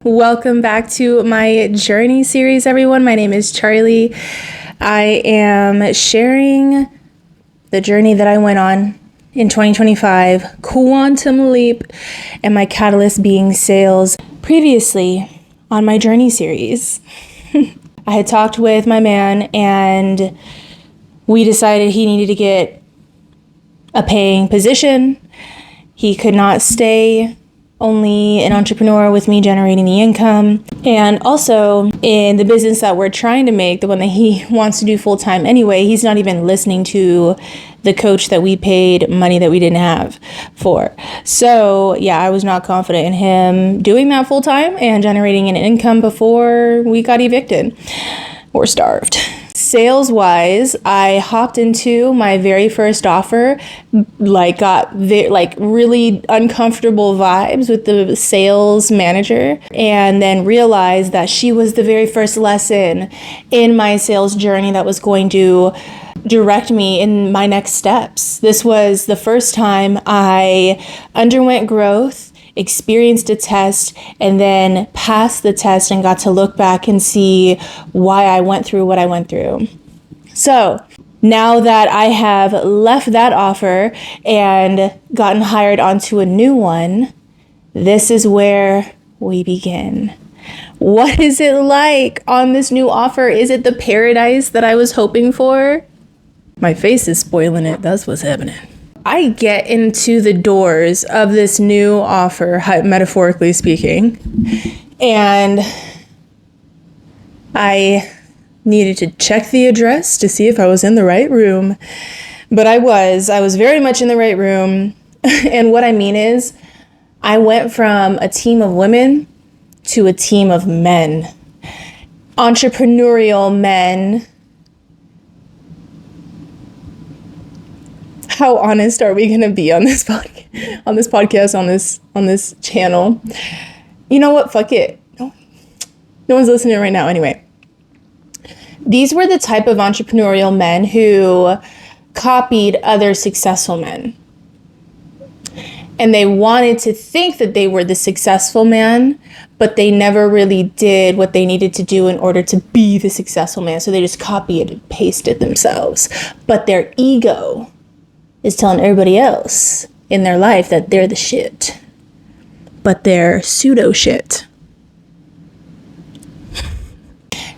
Welcome back to my journey series, everyone. My name is Charlie. I am sharing the journey that I went on in 2025, Quantum Leap, and my catalyst being sales. Previously on my journey series, I had talked with my man and we decided he needed to get a paying position. He could not stay only an entrepreneur with me generating the income. And also in the business that we're trying to make, the one that he wants to do full time anyway, he's not even listening to the coach that we paid money that we didn't have for. So yeah, I was not confident in him doing that full time and generating an income before we got evicted or starved. Sales wise, I hopped into my very first offer, got really uncomfortable vibes with the sales manager, and then realized that she was the very first lesson in my sales journey that was going to direct me in my next steps. This was the first time I underwent growth, experienced a test, and then passed the test and got to look back and see why I went through what I went through. So now that I have left that offer and gotten hired onto a new one, this is where we begin. What is it like on this new offer? Is it the paradise that I was hoping for? My face is spoiling it. That's what's happening. I get into the doors of this new offer, metaphorically speaking, and I needed to check the address to see if I was in the right room, but I was very much in the right room. And what I mean is, I went from a team of women to a team of men, entrepreneurial men. How honest are we going to be on this podcast, on this channel? You know what? Fuck it. No one's listening right now. Anyway, these were the type of entrepreneurial men who copied other successful men. And they wanted to think that they were the successful man, but they never really did what they needed to do in order to be the successful man. So they just copied and pasted themselves. But their ego is telling everybody else in their life that they're the shit, but they're pseudo shit.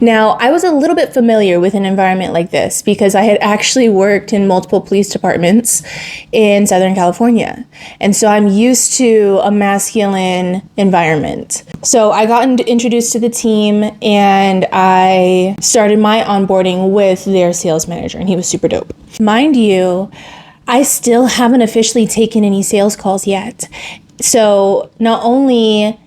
Now, I was a little bit familiar with an environment like this because I had actually worked in multiple police departments in Southern California. And so I'm used to a masculine environment. So I got introduced to the team and I started my onboarding with their sales manager, and he was super dope. Mind you, I still haven't officially taken any sales calls yet. So not only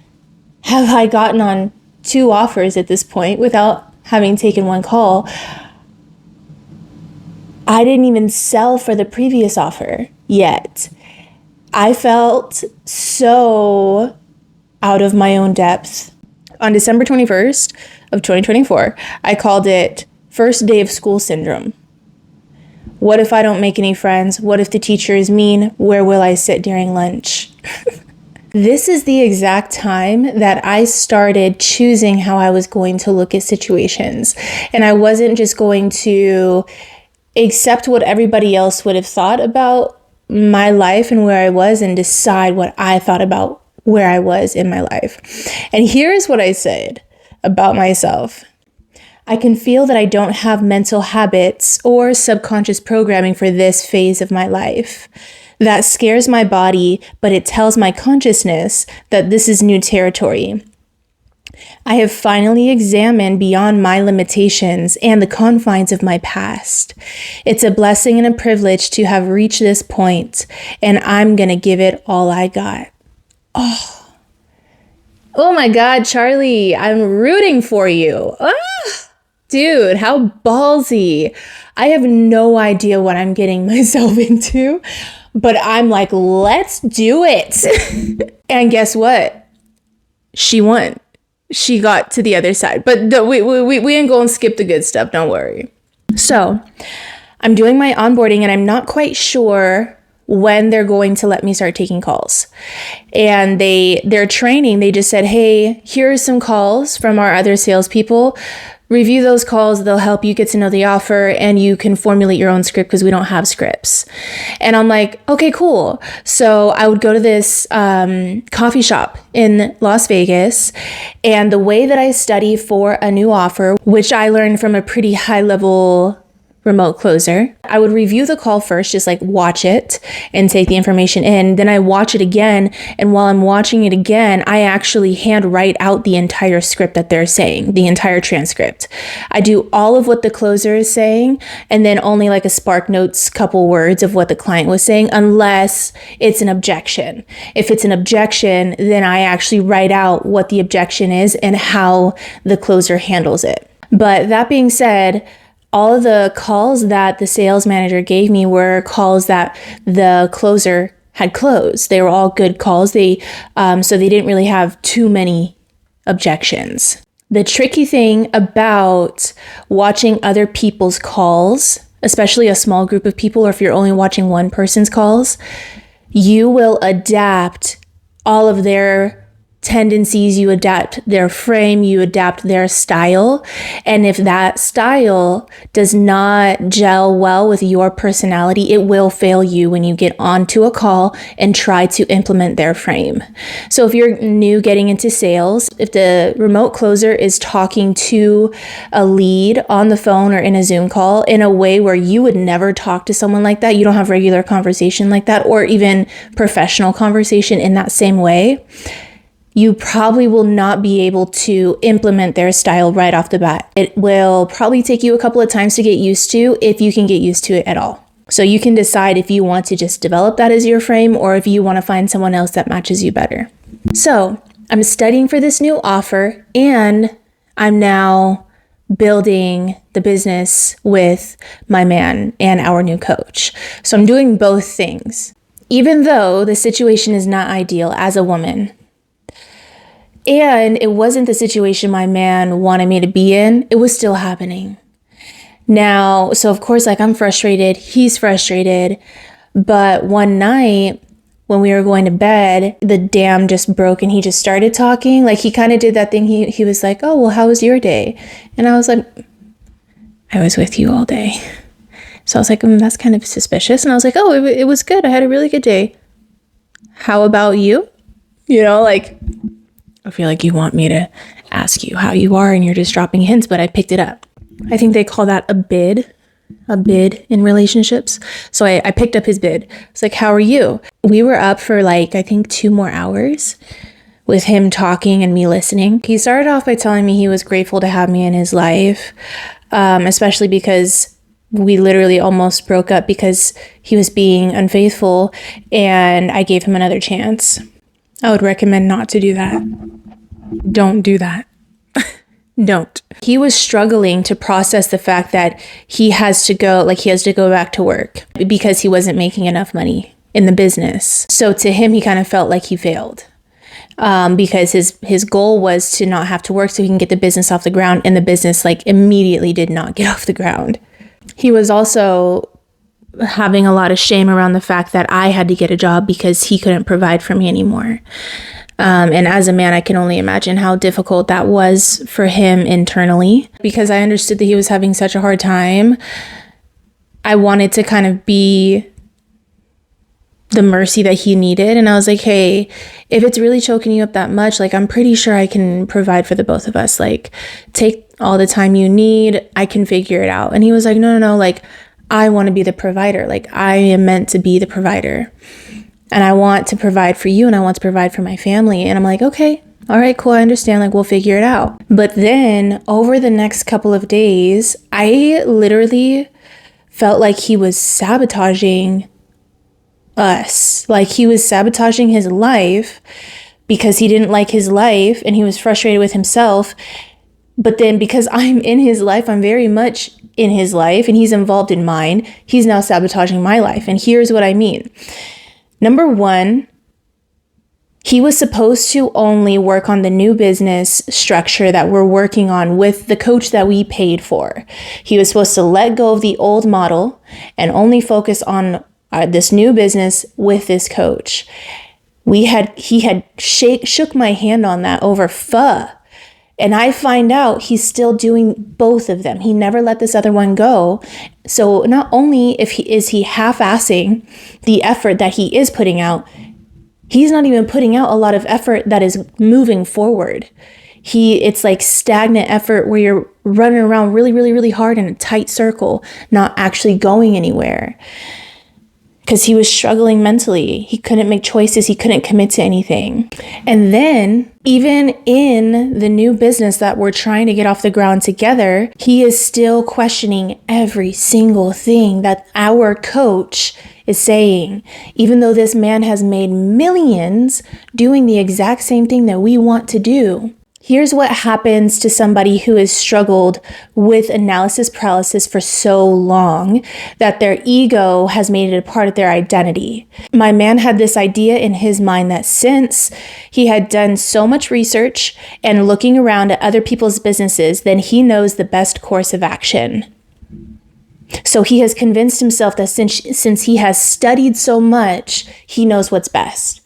have I gotten on 2 offers at this point without having taken 1 call, I didn't even sell for the previous offer yet. I felt so out of my own depth. On December 21st of 2024, I called it first day of school syndrome. What if I don't make any friends? What if the teacher is mean? Where will I sit during lunch? This is the exact time that I started choosing how I was going to look at situations. And I wasn't just going to accept what everybody else would have thought about my life and where I was and decide what I thought about where I was in my life. And here's what I said about myself. I can feel that I don't have mental habits or subconscious programming for this phase of my life. That scares my body, but it tells my consciousness that this is new territory. I have finally examined beyond my limitations and the confines of my past. It's a blessing and a privilege to have reached this point, and I'm going to give it all I got. Oh my God, Charlie, I'm rooting for you. Dude, how ballsy. I have no idea what I'm getting myself into, but I'm like, let's do it. And guess what? She won. She got to the other side, but we ain't gonna skip the good stuff. Don't worry. So I'm doing my onboarding and I'm not quite sure when they're going to let me start taking calls. And their training, they just said, hey, here are some calls from our other salespeople. Review those calls. They'll help you get to know the offer, and you can formulate your own script because we don't have scripts. And I'm like, okay, cool. So I would go to this coffee shop in Las Vegas, and the way that I study for a new offer, which I learned from a pretty high level remote closer, I would review the call first, just like watch it and take the information in. Then I watch it again. And while I'm watching it again, I actually hand write out the entire script that they're saying, the entire transcript. I do all of what the closer is saying, and then only like a Spark Notes couple words of what the client was saying, unless it's an objection. If it's an objection, then I actually write out what the objection is and how the closer handles it. But that being said, all of the calls that the sales manager gave me were calls that the closer had closed. They were all good calls. So they didn't really have too many objections. The tricky thing about watching other people's calls, especially a small group of people, or if you're only watching one person's calls, you will adapt all of their tendencies, you adapt their frame, you adapt their style. And if that style does not gel well with your personality, it will fail you when you get onto a call and try to implement their frame. So if you're new getting into sales, if the remote closer is talking to a lead on the phone or in a Zoom call in a way where you would never talk to someone like that, you don't have regular conversation like that, or even professional conversation in that same way, you probably will not be able to implement their style right off the bat. It will probably take you a couple of times to get used to, if you can get used to it at all. So you can decide if you want to just develop that as your frame, or if you want to find someone else that matches you better. So I'm studying for this new offer, and I'm now building the business with my man and our new coach. So I'm doing both things. Even though the situation is not ideal as a woman, and it wasn't the situation my man wanted me to be in, it was still happening. Now, so of course, like, I'm frustrated, he's frustrated, but one night when we were going to bed, the dam just broke and he just started talking. Like, he kind of did that thing. He was like, oh, well, how was your day? And I was like, I was with you all day. So I was like, that's kind of suspicious. And I was like, oh, it was good. I had a really good day. How about you? You know, like, I feel like you want me to ask you how you are and you're just dropping hints, but I picked it up. I think they call that a bid in relationships. So I picked up his bid. It's like, how are you? We were up for like, I think 2 more hours with him talking and me listening. He started off by telling me he was grateful to have me in his life, especially because we literally almost broke up because he was being unfaithful and I gave him another chance. I would recommend not to do that. Don't do that. Don't. He was struggling to process the fact that he has to go back to work because he wasn't making enough money in the business. So to him, he kind of felt like he failed because his goal was to not have to work so he can get the business off the ground, and the business like immediately did not get off the ground. He was also having a lot of shame around the fact that I had to get a job because he couldn't provide for me anymore. And as a man, I can only imagine how difficult that was for him internally. Because I understood that he was having such a hard time, I wanted to kind of be the mercy that he needed. And I was like, hey, if it's really choking you up that much, like, I'm pretty sure I can provide for the both of us. Like, take all the time you need. I can figure it out. And he was like, no, like, I want to be the provider. Like, I am meant to be the provider. And I want to provide for you, and I want to provide for my family. And I'm like, okay, all right, cool. I understand. Like, we'll figure it out. But then over the next couple of days, I literally felt like he was sabotaging us. Like, he was sabotaging his life because he didn't like his life and he was frustrated with himself. But then because I'm in his life, I'm very much in his life and he's involved in mine, he's now sabotaging my life. And here's what I mean. Number one, he was supposed to only work on the new business structure that we're working on with the coach that we paid for. He was supposed to let go of the old model and only focus on this new business with this coach. He had shook my hand on that over pho. And I find out he's still doing both of them. He never let this other one go. So not only is he half-assing the effort that he is putting out, he's not even putting out a lot of effort that is moving forward. It's like stagnant effort where you're running around really, really, really hard in a tight circle, not actually going anywhere. Because he was struggling mentally. He couldn't make choices. He couldn't commit to anything. And then, even in the new business that we're trying to get off the ground together, he is still questioning every single thing that our coach is saying. Even though this man has made millions doing the exact same thing that we want to do. Here's what happens to somebody who has struggled with analysis paralysis for so long that their ego has made it a part of their identity. My man had this idea in his mind that since he had done so much research and looking around at other people's businesses, then he knows the best course of action. So he has convinced himself that since he has studied so much, he knows what's best.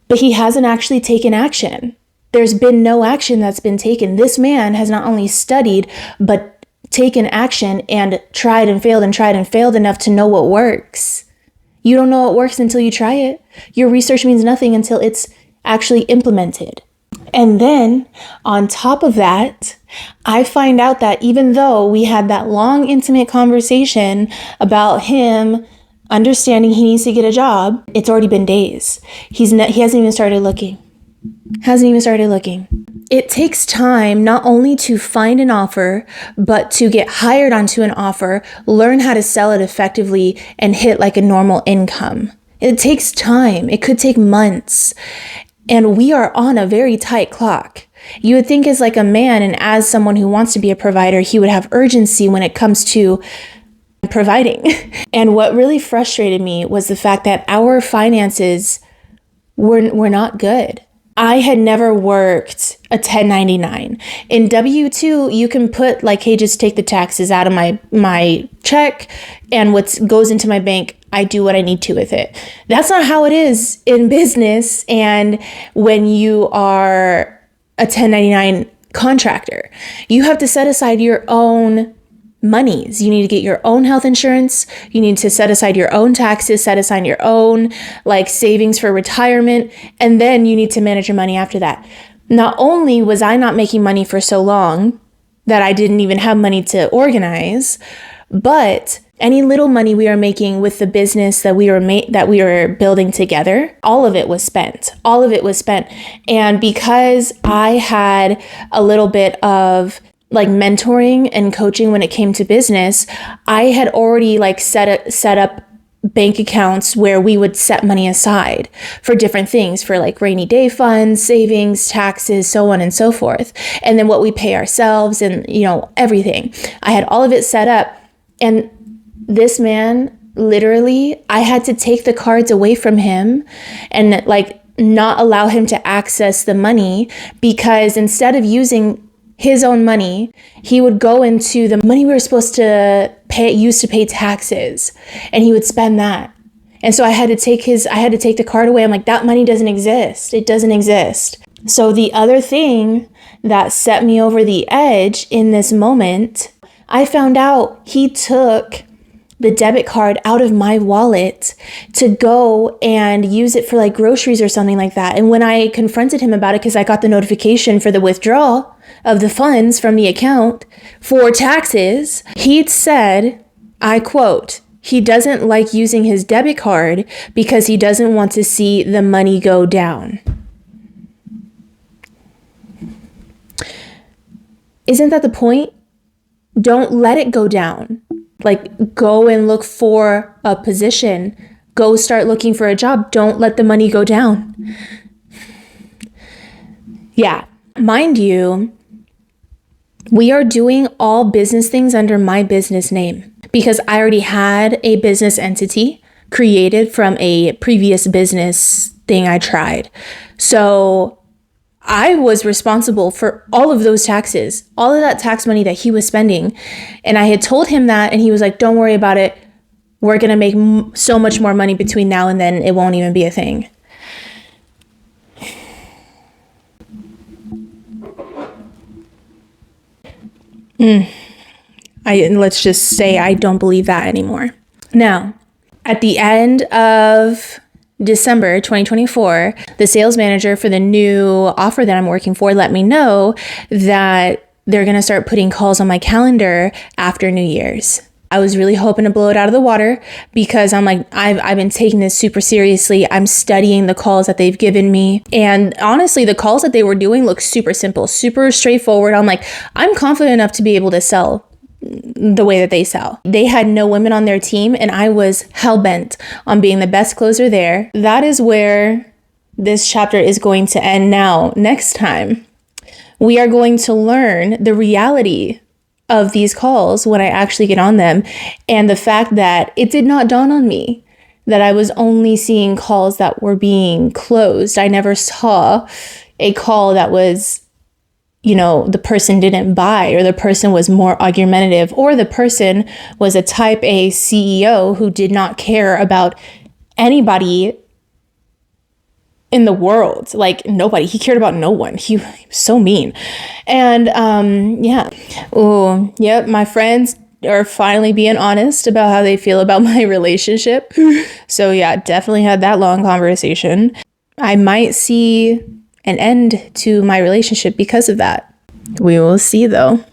But he hasn't actually taken action. There's been no action that's been taken. This man has not only studied, but taken action and tried and failed enough to know what works. You don't know what works until you try it. Your research means nothing until it's actually implemented. And then on top of that, I find out that even though we had that long, intimate conversation about him understanding he needs to get a job, it's already been days. He hasn't even started looking. It takes time not only to find an offer, but to get hired onto an offer, learn how to sell it effectively, and hit like a normal income. It takes time. It could take months. And we are on a very tight clock. You would think as like a man and as someone who wants to be a provider, he would have urgency when it comes to providing. And what really frustrated me was the fact that our finances were not good. I had never worked a 1099. In W-2, you can put like, hey, just take the taxes out of my check and what goes into my bank, I do what I need to with it. That's not how it is in business and when you are a 1099 contractor. You have to set aside your own monies. You need to get your own health insurance. You need to set aside your own taxes, set aside your own like savings for retirement, and then you need to manage your money after that. Not only was I not making money for so long that I didn't even have money to organize, but any little money we are making with the business that we were building together, all of it was spent. And because I had a little bit of like mentoring and coaching when it came to business, I had already like set up bank accounts where we would set money aside for different things, for like rainy day funds, savings, taxes, so on and so forth. And then what we pay ourselves and, everything. I had all of it set up. And this man, literally, I had to take the cards away from him and like not allow him to access the money, because instead of using his own money, he would go into the money we were supposed to use to pay taxes, and he would spend that. And so I had to take the card away. I'm like, that money doesn't exist. It doesn't exist. So the other thing that set me over the edge in this moment, I found out he took the debit card out of my wallet to go and use it for like groceries or something like that. And when I confronted him about it, because I got the notification for the withdrawal of the funds from the account for taxes, he'd said, I quote, he doesn't like using his debit card because he doesn't want to see the money go down. Isn't that the point? Don't let it go down. Like, go and look for a position. Go start looking for a job. Don't let the money go down. Yeah, mind you, we are doing all business things under my business name because I already had a business entity created from a previous business thing I tried. So I was responsible for all of those taxes, all of that tax money that he was spending. And I had told him that, and he was like, don't worry about it. we're going to make so much more money between now and then, it won't even be a thing. Let's just say I don't believe that anymore. Now, at the end of December 2024, the sales manager for the new offer that I'm working for let me know that they're going to start putting calls on my calendar after New Year's. I was really hoping to blow it out of the water because I'm like, I've been taking this super seriously. I'm studying the calls that they've given me. And honestly, the calls that they were doing look super simple, super straightforward. I'm like, I'm confident enough to be able to sell the way that they sell. They had no women on their team, and I was hell-bent on being the best closer there. That is where this chapter is going to end now. Next time, we are going to learn the reality of these calls when I actually get on them, and the fact that it did not dawn on me that I was only seeing calls that were being closed. I never saw a call that was, the person didn't buy, or the person was more argumentative, or the person was a type A CEO who did not care about anybody in the world. Like, nobody. He cared about no one. He was so mean. And my friends are finally being honest about how they feel about my relationship. So yeah, definitely had that long conversation. I might see an end to my relationship because of that. We will see though.